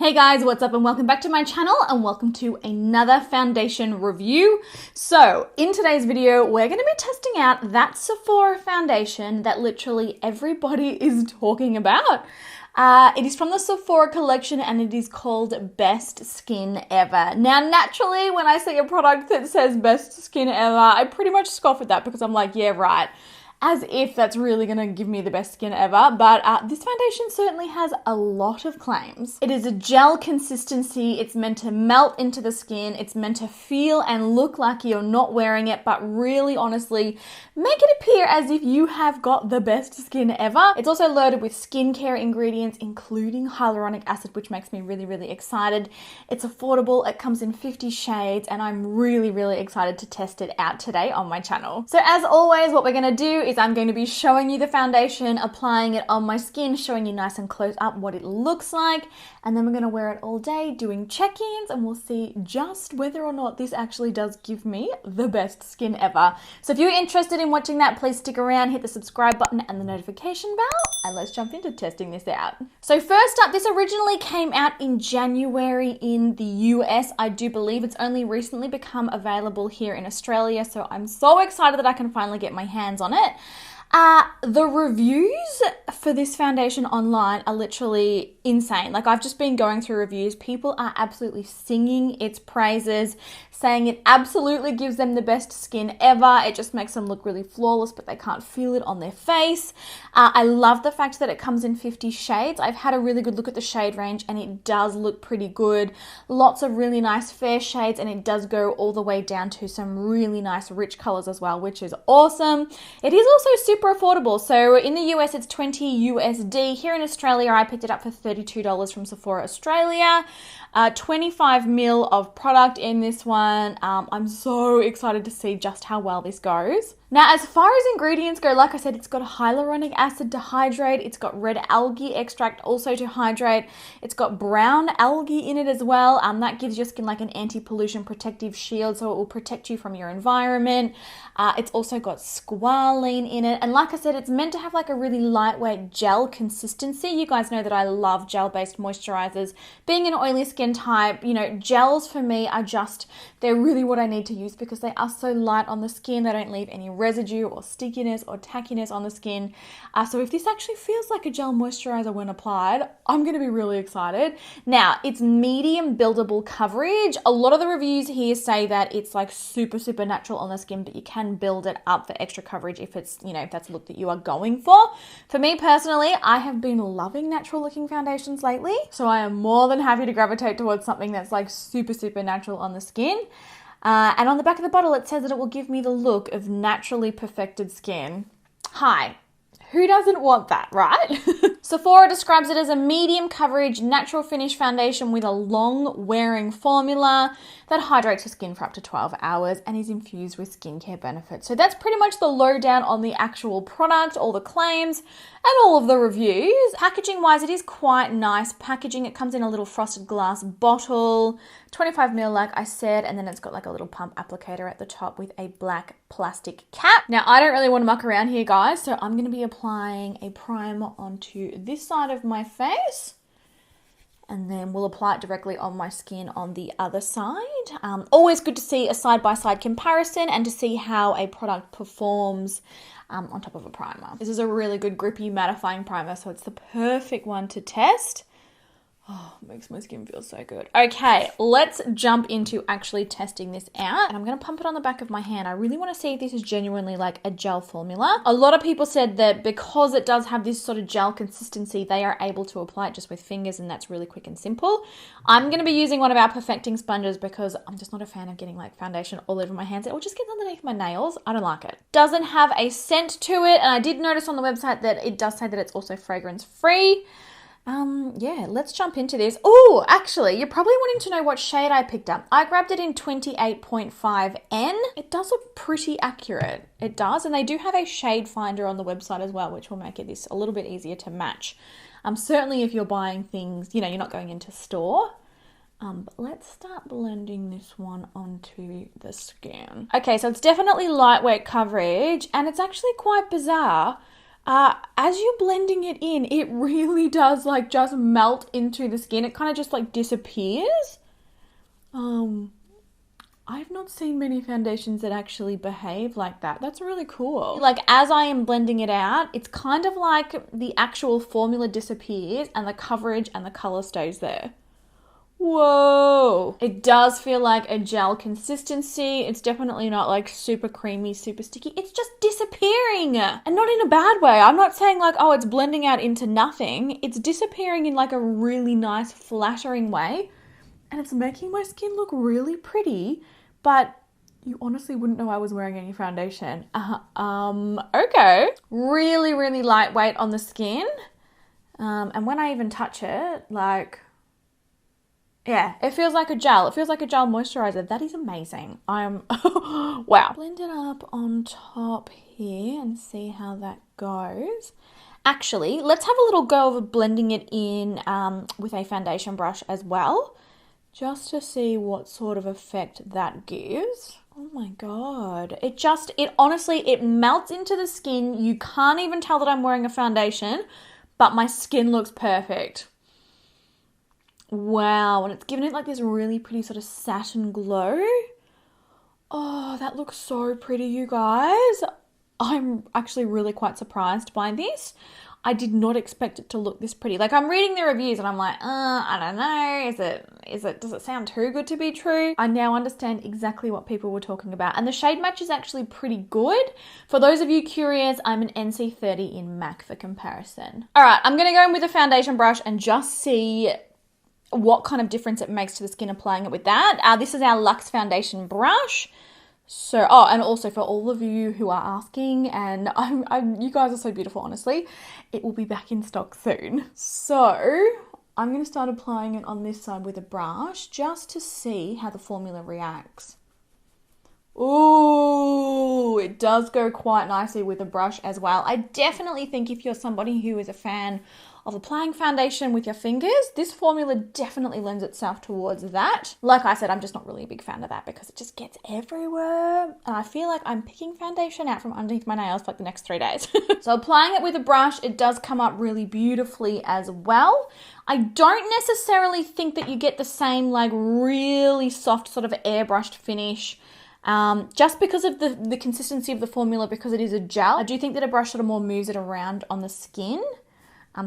Hey guys, what's up and welcome back to my channel and welcome to another foundation review. So in today's video, we're going to be testing out that Sephora foundation that literally everybody is talking about. It is from the Sephora collection and it is called Best Skin Ever. Now, naturally, when I see a product that says Best Skin Ever, I pretty much scoff at that because I'm like, yeah, right. As if that's really going to give me the best skin ever, but this foundation certainly has a lot of claims. It is a gel consistency, it's meant to melt into the skin, it's meant to feel and look like you're not wearing it, but really honestly, make it appear as if you have got the best skin ever. It's also loaded with skincare ingredients, including hyaluronic acid, which makes me really, really excited. It's affordable, it comes in 50 shades, and I'm really, really excited to test it out today on my channel. So as always, what we're going to do is I'm going to be showing you the foundation, applying it on my skin, showing you nice and close up what it looks like, and then we're going to wear it all day doing check-ins and we'll see just whether or not this actually does give me the best skin ever. So if you're interested in watching that, please stick around, hit the subscribe button and the notification bell, and let's jump into testing this out. So first up, this originally came out in January in the US, I do believe. It's only recently become available here in Australia, so I'm so excited that I can finally get my hands on it. The reviews for this foundation online are literally insane. Like, I've just been going through reviews. People are absolutely singing its praises, saying it absolutely gives them the best skin ever. It just makes them look really flawless, but they can't feel it on their face. I love the fact that it comes in 50 shades. I've had a really good look at the shade range and it does look pretty good. Lots of really nice fair shades, and it does go all the way down to some really nice rich colors as well, which is awesome. It is also super affordable. So in the US, it's 20 USD. Here in Australia, I picked it up for $32 from Sephora Australia. 25 ml of product in this one. I'm so excited to see just how well this goes. Now, as far as ingredients go, like I said, it's got hyaluronic acid to hydrate. It's got red algae extract also to hydrate. It's got brown algae in it as well. That gives your skin like an anti-pollution protective shield, so it will protect you from your environment. It's also got squalene in it. And like I said, it's meant to have like a really lightweight gel consistency. You guys know that I love gel-based moisturizers. Being an oily skin type, you know, gels for me are just, they're really what I need to use because they are so light on the skin. They don't leave any residue or stickiness or tackiness on the skin. So if this actually feels like a gel moisturizer when applied, I'm going to be really excited. Now, it's medium buildable coverage. A lot of the reviews here say that it's like super, super natural on the skin, but you can build it up for extra coverage if it's, you know, if that's a look that you are going for. For me personally, I have been loving natural looking foundations lately, so I am more than happy to gravitate towards something that's like super, super natural on the skin. And on the back of the bottle, it says that it will give me the look of naturally perfected skin. Hi. Who doesn't want that, right? Sephora describes it as a medium coverage, natural finish foundation with a long wearing formula that hydrates your skin for up to 12 hours and is infused with skincare benefits. So that's pretty much the lowdown on the actual product, all the claims, and all of the reviews. Packaging wise, it is quite nice packaging. It comes in a little frosted glass bottle, 25 ml like I said, and then it's got like a little pump applicator at the top with a black plastic cap. Now, I don't really want to muck around here, guys, so I'm going to be applying a primer onto this side of my face, and then we'll apply it directly on my skin on the other side. Always good to see a side-by-side comparison and to see how a product performs on top of a primer. This is a really good grippy mattifying primer, so it's the perfect one to test. Oh, it makes my skin feel so good. Okay, let's jump into actually testing this out. And I'm going to pump it on the back of my hand. I really want to see if this is genuinely like a gel formula. A lot of people said that because it does have this sort of gel consistency, they are able to apply it just with fingers, and that's really quick and simple. I'm going to be using one of our perfecting sponges because I'm just not a fan of getting like foundation all over my hands. It will just get underneath my nails. I don't like it. Doesn't have a scent to it. And I did notice on the website that it does say that it's also fragrance free. Yeah, let's jump into this. Oh, actually, you're probably wanting to know what shade I picked up. I grabbed it in 28.5N. It does look pretty accurate. It does, and they do have a shade finder on the website as well, which will make it this a little bit easier to match. Certainly if you're buying things, you know, you're not going into store. But let's start blending this one onto the skin. Okay, so it's definitely lightweight coverage, and it's actually quite bizarre. as you're blending it in, it really does like just melt into the skin. It kind of just like disappears. I've not seen many foundations that actually behave like that. That's really cool. Like as I am blending it out, it's kind of like the actual formula disappears and the coverage and the color stays there. Whoa. It does feel like a gel consistency. It's definitely not like super creamy, super sticky. It's just disappearing, and not in a bad way. I'm not saying like, oh, it's blending out into nothing. It's disappearing in like a really nice flattering way. And it's making my skin look really pretty, but you honestly wouldn't know I was wearing any foundation. Okay. Really, really lightweight on the skin. And when I even touch it, like, yeah, it feels like a gel. It feels like a gel moisturizer. That is amazing. Wow. Blend it up on top here and see how that goes. Actually, let's have a little go of blending it in with a foundation brush as well, just to see what sort of effect that gives. Oh my God. It honestly, it melts into the skin. You can't even tell that I'm wearing a foundation, but my skin looks perfect. Wow. And it's given it like this really pretty sort of satin glow. Oh, that looks so pretty, you guys. I'm actually really quite surprised by this. I did not expect it to look this pretty. Like I'm reading the reviews and I'm like, I don't know. Does it sound too good to be true? I now understand exactly what people were talking about. And the shade match is actually pretty good. For those of you curious, I'm an NC30 in MAC for comparison. All right, I'm going to go in with a foundation brush and just see what kind of difference it makes to the skin applying it with that. This is our Luxe foundation brush. So, and also for all of you who are asking, and you guys are so beautiful, honestly, it will be back in stock soon. So I'm going to start applying it on this side with a brush just to see how the formula reacts. Ooh, it does go quite nicely with a brush as well. I definitely think if you're somebody who is a fan of applying foundation with your fingers, this formula definitely lends itself towards that. Like I said, I'm just not really a big fan of that because it just gets everywhere. And I feel like I'm picking foundation out from underneath my nails for like the next 3 days. So applying it with a brush, it does come up really beautifully as well. I don't necessarily think that you get the same like really soft sort of airbrushed finish just because of the consistency of the formula, because it is a gel. I do think that a brush sort of more moves it around on the skin.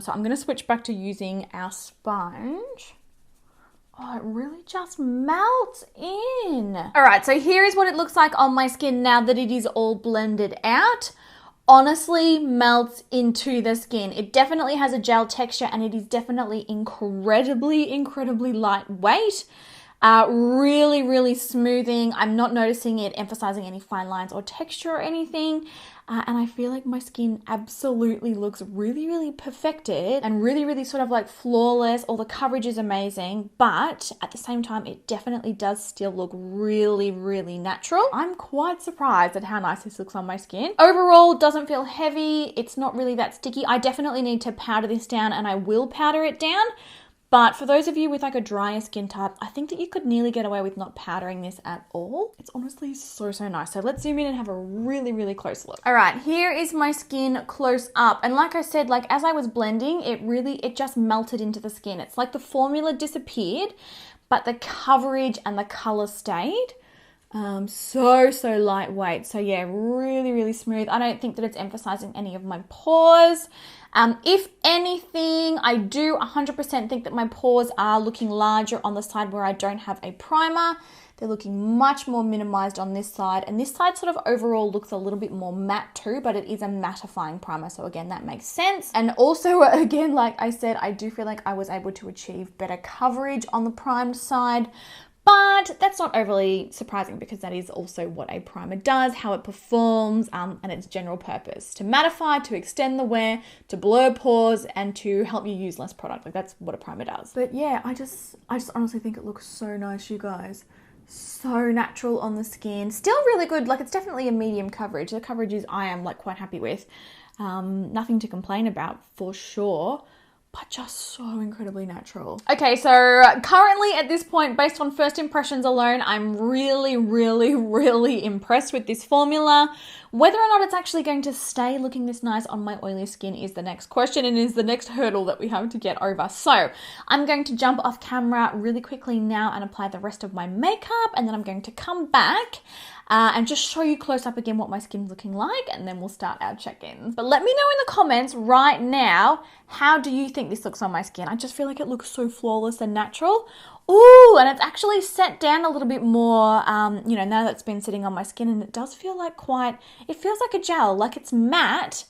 So I'm going to switch back to using our sponge. Oh, it really just melts in. All right, so here is what it looks like on my skin now that it is all blended out. Honestly, melts into the skin. It definitely has a gel texture and it is definitely incredibly, incredibly lightweight. Really, really smoothing. I'm not noticing it emphasizing any fine lines or texture or anything. And I feel like my skin absolutely looks really, really perfected and really, really sort of like flawless. All the coverage is amazing, but at the same time, it definitely does still look really, really natural. I'm quite surprised at how nice this looks on my skin. Overall, it doesn't feel heavy. It's not really that sticky. I definitely need to powder this down and I will powder it down. But for those of you with like a drier skin type, I think that you could nearly get away with not powdering this at all. It's honestly so, so nice. So let's zoom in and have a really, really close look. All right, here is my skin close up. And like I said, like as I was blending, it just melted into the skin. It's like the formula disappeared, but the coverage and the color stayed. So lightweight. So yeah, really, really smooth. I don't think that it's emphasizing any of my pores. If anything, I do 100% think that my pores are looking larger on the side where I don't have a primer. They're looking much more minimized on this side. And this side sort of overall looks a little bit more matte too, but it is a mattifying primer. So again, that makes sense. And also, again, like I said, I do feel like I was able to achieve better coverage on the primed side. But that's not overly surprising because that is also what a primer does, how it performs, and its general purpose. To mattify, to extend the wear, to blur pores, and to help you use less product. Like that's what a primer does. But yeah, I just honestly think it looks so nice, you guys. So natural on the skin. Still really good. Like it's definitely a medium coverage. The coverages I am like quite happy with. Nothing to complain about for sure. but just so incredibly natural. Okay, so currently at this point, based on first impressions alone, I'm really, really, really impressed with this formula. Whether or not it's actually going to stay looking this nice on my oily skin is the next question and is the next hurdle that we have to get over. So I'm going to jump off camera really quickly now and apply the rest of my makeup, and then I'm going to come back and just show you close up again what my skin's looking like, and then we'll start our check-ins. But let me know in the comments right now, how do you think this looks on my skin? I just feel like it looks so flawless and natural. Ooh, and it's actually set down a little bit more, you know, now that it's been sitting on my skin, and it does feel like it feels like a gel, like it's matte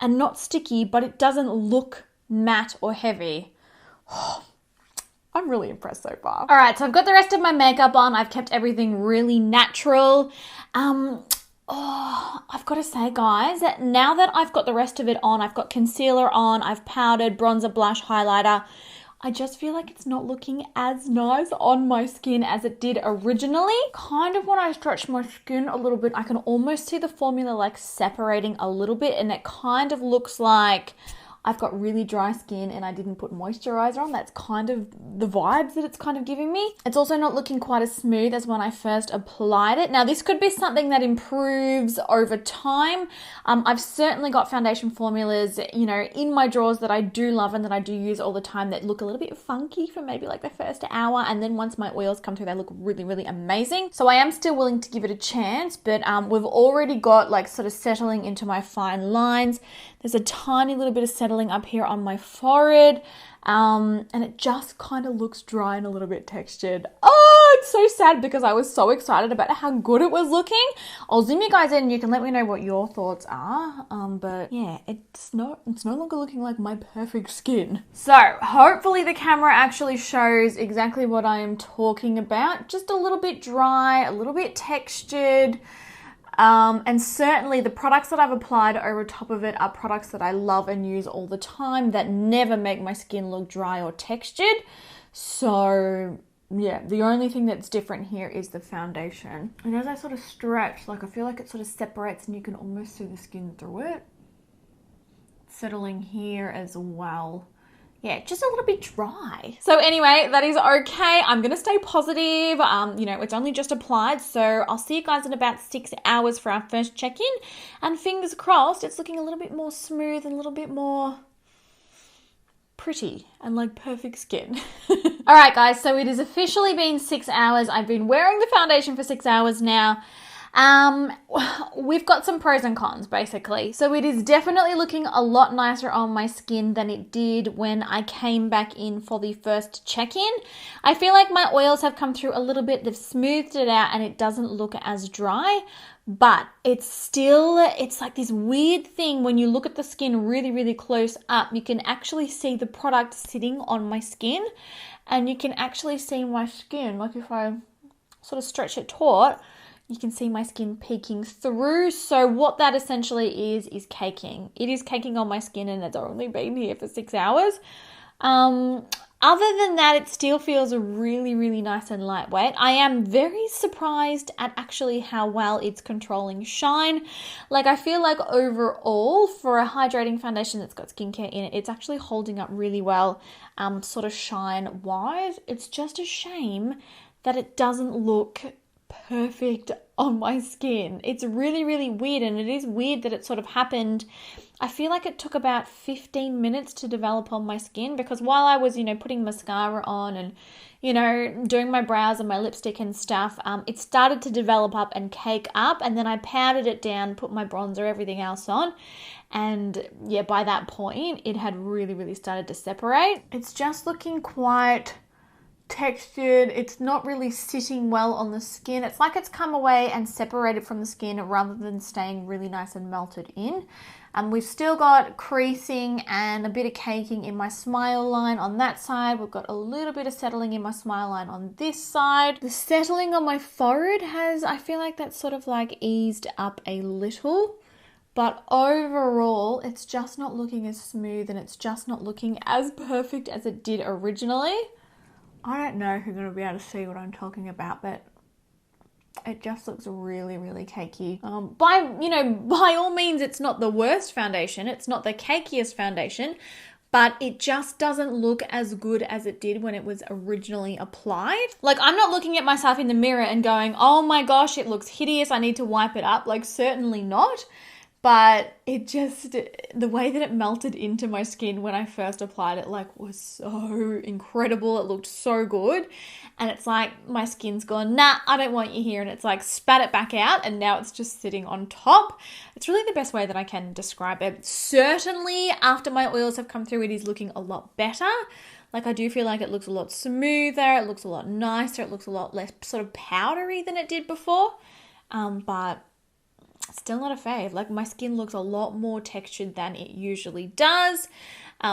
and not sticky, but it doesn't look matte or heavy. I'm really impressed so far. All right, so I've got the rest of my makeup on. I've kept everything really natural. I've got to say, guys, that now that I've got the rest of it on, I've got concealer on, I've powdered, bronzer, blush, highlighter, I just feel like it's not looking as nice on my skin as it did originally. Kind of when I stretch my skin a little bit, I can almost see the formula like separating a little bit, and it kind of looks like I've got really dry skin and I didn't put moisturizer on. That's kind of the vibes that it's kind of giving me. It's also not looking quite as smooth as when I first applied it. Now, this could be something that improves over time. I've certainly got foundation formulas, you know, in my drawers that I do love and that I do use all the time that look a little bit funky for maybe like the first hour. And then once my oils come through, they look really, really amazing. So I am still willing to give it a chance, but we've already got like sort of settling into my fine lines. There's a tiny little bit of settling up here on my forehead, and it just kind of looks dry and a little bit textured. Oh, it's so sad because I was so excited about how good it was looking. I'll zoom you guys in and you can let me know what your thoughts are. But yeah, it's no longer looking like my perfect skin. So hopefully the camera actually shows exactly what I am talking about. Just a little bit dry, a little bit textured. And certainly the products that I've applied over top of it are products that I love and use all the time that never make my skin look dry or textured. So yeah, the only thing that's different here is the foundation. And as I sort of stretch, like I feel like it sort of separates and you can almost see the skin through it. Settling here as well. Yeah, just a little bit dry. So anyway, that is okay. I'm going to stay positive. You know, it's only just applied. So I'll see you guys in about 6 hours for our first check-in. And fingers crossed, it's looking a little bit more smooth and a little bit more pretty and like perfect skin. All right, guys. So it has officially been 6 hours. I've been wearing the foundation for 6 hours now. We've got some pros and cons basically. So it is definitely looking a lot nicer on my skin than it did when I came back in for the first check-in. I feel like my oils have come through a little bit, they've smoothed it out and it doesn't look as dry, but it's like this weird thing when you look at the skin really, really close up, you can actually see the product sitting on my skin and you can actually see my skin, like if I sort of stretch it taut, you can see my skin peeking through. So what that essentially is caking. It is caking on my skin and it's only been here for 6 hours. Other than that, it still feels really, really nice and lightweight. I am very surprised at actually how well it's controlling shine. Like I feel like overall for a hydrating foundation that's got skincare in it, it's actually holding up really well, sort of shine wise. It's just a shame that it doesn't look perfect on my skin. It's really, really weird, and it is weird that it sort of happened. I feel like it took about 15 minutes to develop on my skin because while I was, you know, putting mascara on and, you know, doing my brows and my lipstick and stuff, it started to develop up and cake up, and then I powdered it down, put my bronzer, everything else on, and yeah, by that point it had really, really started to separate. It's just looking quite textured. It's not really sitting well on the skin. It's like it's come away and separated from the skin rather than staying really nice and melted in. We've still got creasing and a bit of caking in my smile line on that side. We've got a little bit of settling in my smile line on this side. The settling on my forehead I feel like that's sort of like eased up a little. But overall, it's just not looking as smooth and it's just not looking as perfect as it did originally. I don't know if you're going to be able to see what I'm talking about, but it just looks really, really cakey. By all means, it's not the worst foundation. It's not the cakiest foundation, but it just doesn't look as good as it did when it was originally applied. Like, I'm not looking at myself in the mirror and going, oh my gosh, it looks hideous, I need to wipe it up. Like, certainly not. But it just, the way that it melted into my skin when I first applied it, like, was so incredible. It looked so good. And it's like, my skin's gone, nah, I don't want you here. And it's like, spat it back out, and now it's just sitting on top. It's really the best way that I can describe it. Certainly, after my oils have come through, it is looking a lot better. Like, I do feel like it looks a lot smoother. It looks a lot nicer. It looks a lot less sort of powdery than it did before. But still not a fave. Like, my skin looks a lot more textured than it usually does.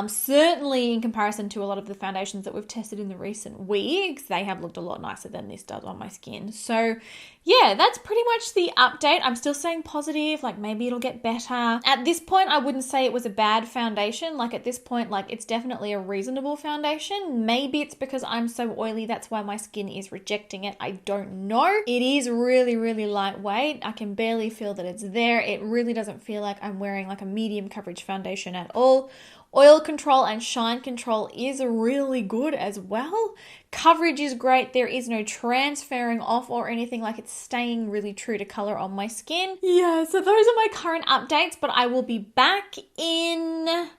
Certainly in comparison to a lot of the foundations that we've tested in the recent weeks, they have looked a lot nicer than this does on my skin. So yeah, that's pretty much the update. I'm still staying positive, like maybe it'll get better. At this point, I wouldn't say it was a bad foundation. Like, at this point, like, it's definitely a reasonable foundation. Maybe it's because I'm so oily, that's why my skin is rejecting it. I don't know. It is really, really lightweight. I can barely feel that it's there. It really doesn't feel like I'm wearing like a medium coverage foundation at all. Oil control and shine control is really good as well. Coverage is great. There is no transferring off or anything. Like, it's staying really true to color on my skin. Yeah, so those are my current updates, but I will be back in...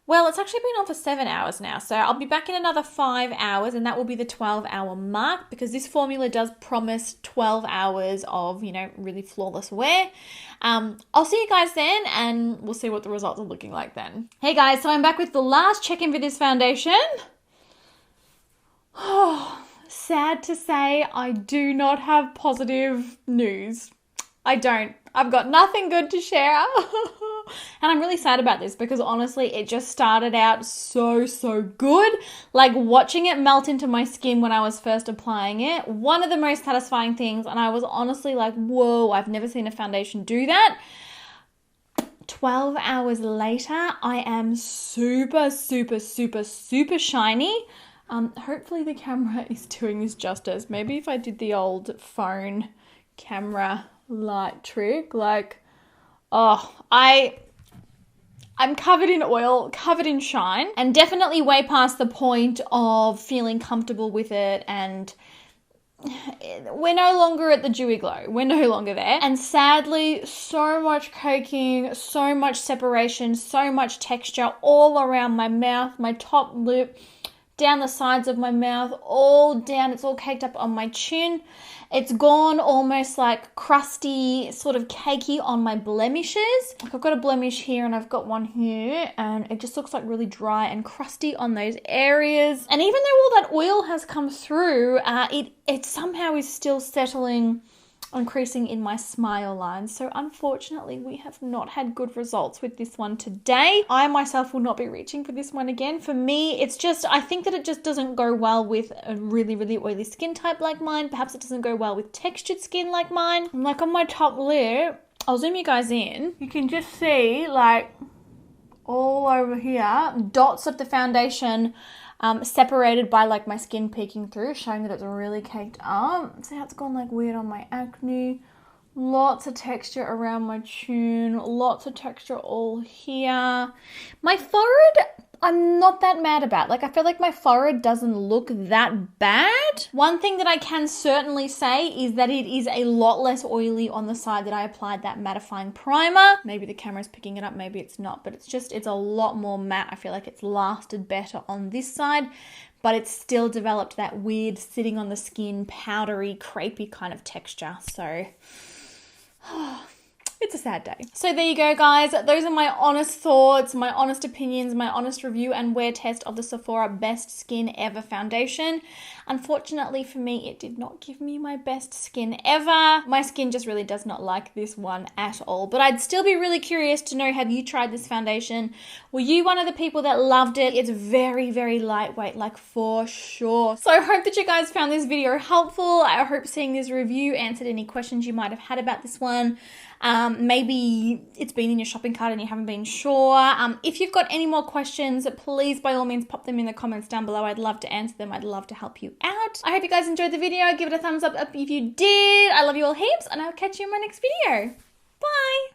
Well, it's actually been on for 7 hours now, so I'll be back in another 5 hours, and that will be the 12-hour mark, because this formula does promise 12 hours of, you know, really flawless wear. I'll see you guys then, and we'll see what the results are looking like then. Hey guys, so I'm back with the last check-in for this foundation. Oh, sad to say, I do not have positive news. I don't. I've got nothing good to share. And I'm really sad about this, because honestly, it just started out so good. Like, watching it melt into my skin when I was first applying it, one of the most satisfying things, and I was honestly like, whoa, I've never seen a foundation do that. 12 hours later, I am super shiny. Hopefully the camera is doing this justice. Maybe if I did the old phone camera light trick, like, oh, I'm covered in oil, covered in shine, and definitely way past the point of feeling comfortable with it, and we're no longer at the dewy glow. We're no longer there. And sadly, so much caking, so much separation, so much texture all around my mouth, my top lip, down the sides of my mouth, all down. It's all caked up on my chin. It's gone almost like crusty, sort of cakey on my blemishes. Like, I've got a blemish here and I've got one here, and it just looks like really dry and crusty on those areas. And even though all that oil has come through, it somehow is still settling on creasing in my smile line. So unfortunately, we have not had good results with this one today. I myself will not be reaching for this one again. For me, it's just, I think that it just doesn't go well with a really oily skin type like mine. Perhaps it doesn't go well with textured skin like mine. Like, on my top lip, I'll zoom you guys in. You can just see, like, all over here, dots of the foundation separated by, like, my skin peeking through, showing that it's really caked up. See how it's gone, like, weird on my acne. Lots of texture around my chin. Lots of texture all here. My forehead, I'm not that mad about. Like, I feel like my forehead doesn't look that bad. One thing that I can certainly say is that it is a lot less oily on the side that I applied that mattifying primer. Maybe the camera's picking it up, maybe it's not, but it's a lot more matte. I feel like it's lasted better on this side, but it's still developed that weird sitting on the skin, powdery, crepey kind of texture. So it's a sad day. So there you go, guys. Those are my honest thoughts, my honest opinions, my honest review and wear test of the Sephora Best Skin Ever foundation. Unfortunately for me, it did not give me my best skin ever. My skin just really does not like this one at all. But I'd still be really curious to know, have you tried this foundation? Were you one of the people that loved it? It's very lightweight, like, for sure. So I hope that you guys found this video helpful. I hope seeing this review answered any questions you might have had about this one. Maybe it's been in your shopping cart and you haven't been sure. If you've got any more questions, please by all means pop them in the comments down below. I'd love to answer them. I'd love to help you out. I hope you guys enjoyed the video. Give it a thumbs up if you did. I love you all heaps, and I'll catch you in my next video. Bye.